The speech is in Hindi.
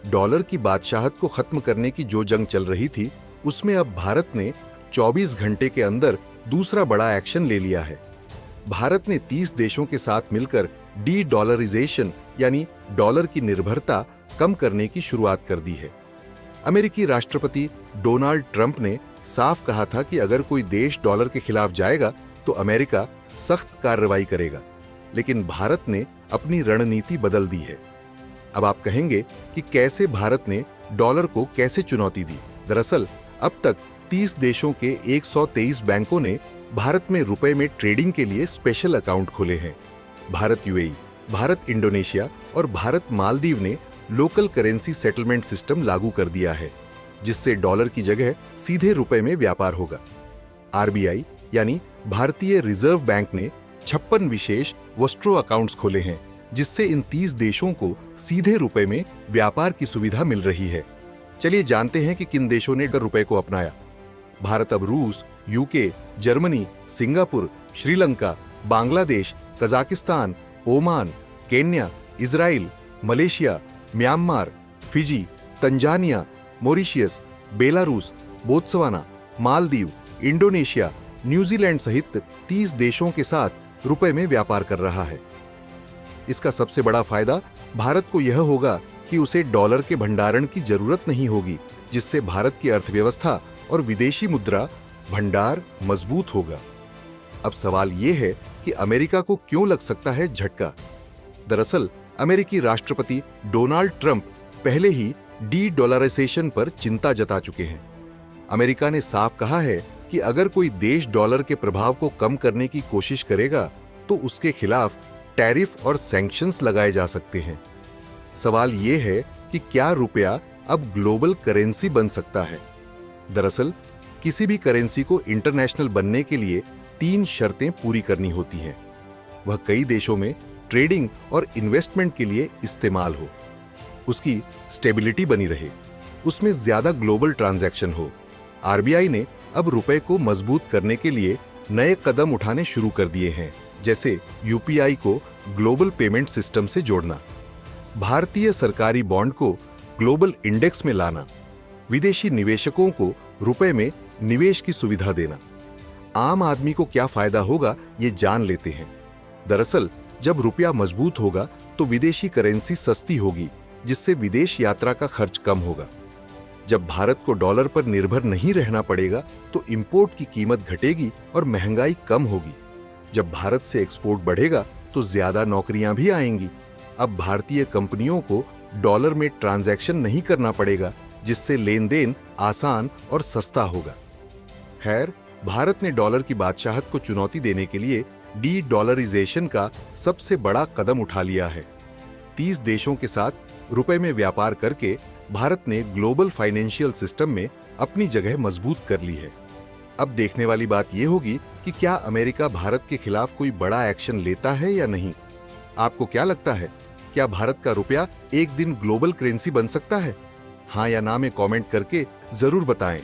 डॉलर की बादशाहत को खत्म करने की जो जंग चल रही थी, उसमें अब भारत ने 24 घंटे के अंदर दूसरा बड़ा एक्शन ले लिया है। भारत ने 30 देशों के साथ मिलकर डी डॉलराइजेशन यानी डॉलर की निर्भरता कम करने की शुरुआत कर दी है। अमेरिकी राष्ट्रपति डोनाल्ड ट्रंप ने साफ कहा था कि अगर कोई देश डॉलर के खिलाफ जाएगा तो अमेरिका सख्त कार्रवाई करेगा, लेकिन भारत ने अपनी रणनीति बदल दी है। अब आप कहेंगे कि कैसे भारत ने डॉलर को कैसे चुनौती दी। दरअसल अब तक 30 देशों के 123 बैंकों ने भारत में रुपए में ट्रेडिंग के लिए स्पेशल अकाउंट खोले हैं। भारत यूएई, भारत इंडोनेशिया और भारत मालदीव ने लोकल करेंसी सेटलमेंट सिस्टम लागू कर दिया है, जिससे डॉलर की जगह सीधे रुपए में व्यापार होगा। आरबीआई यानी भारतीय रिजर्व बैंक ने 56 विशेष वस्ट्रो अकाउंट्स खोले हैं, जिससे इन 30 देशों को सीधे रुपए में व्यापार की सुविधा मिल रही है। चलिए जानते हैं कि किन देशों ने रुपए को अपनाया। भारत अब रूस, UK, Germany, Singapore, Sri Lanka, Bangladesh, Kazakhstan, Oman, Kenya, Israel, Malaysia, Myanmar, Fiji, Tanzania, Mauritius, Belarus, Botswana, Maldives, Indonesia, New Zealand सहित 30 देशों के साथ रुपए में व्यापार कर रहा है। इसका सबसे बड़ा फायदा भारत को यह होगा कि उसे डॉलर के भंडारण की जरूरत नहीं होगी, जिससे भारत की अर्थव्यवस्था और विदेशी मुद्रा भंडार मजबूत होगा। अब सवाल यह है कि अमेरिका को क्यों लग सकता है झटका। दरअसल अमेरिकी राष्ट्रपति डोनाल्ड ट्रंप पहले ही डी डॉलराइजेशन पर चिंता जता चुके हैं। अमेरिका ने साफ कहा है कि अगर कोई देश डॉलर के प्रभाव को कम करने की कोशिश करेगा तो उसके खिलाफ टैरिफ और सैंक्शंस लगाए जा सकते हैं। सवाल यह है कि क्या रुपया अब ग्लोबल करेंसी बन सकता है। दरअसल किसी भी करेंसी को इंटरनेशनल बनने के लिए 3 शर्तें पूरी करनी होती हैं। वह कई देशों में ट्रेडिंग और इन्वेस्टमेंट के लिए इस्तेमाल हो, उसकी स्टेबिलिटी बनी रहे, उसमें ज्यादा ग्लोबल ट्रांजैक्शन हो। आरबीआई ने अब रुपए को मजबूत करने के लिए नए कदम उठाने शुरू कर दिए हैं, जैसे यूपीआई को ग्लोबल पेमेंट सिस्टम से जोड़ना, भारतीय सरकारी बॉन्ड को ग्लोबल इंडेक्स में लाना, विदेशी निवेशकों को रुपए में निवेश की सुविधा देना। आम आदमी को क्या फायदा होगा, ये जान लेते हैं। दरअसल जब रुपया मजबूत होगा तो विदेशी करेंसी सस्ती होगी, जिससे विदेश यात्रा का खर्च कम होगा। जब भारत को डॉलर पर निर्भर नहीं रहना पड़ेगा तो इंपोर्ट की कीमत घटेगी और महंगाई कम होगी। जब भारत से एक्सपोर्ट बढ़ेगा तो ज्यादा नौकरियां भी आएंगी। अब भारतीय कंपनियों को डॉलर में ट्रांजैक्शन नहीं करना पड़ेगा, जिससे लेन देन आसान और सस्ता होगा। खैर, भारत ने डॉलर की बादशाहत को चुनौती देने के लिए डी डॉलराइजेशन का सबसे बड़ा कदम उठा लिया है। 30 देशों के साथ रुपए में व्यापार करके भारत ने ग्लोबल फाइनेंशियल सिस्टम में अपनी जगह मजबूत कर ली है। अब देखने वाली बात यह होगी कि क्या अमेरिका भारत के खिलाफ कोई बड़ा एक्शन लेता है या नहीं। आपको क्या लगता है, क्या भारत का रुपया एक दिन ग्लोबल करेंसी बन सकता है? हाँ या ना में कमेंट करके जरूर बताएं।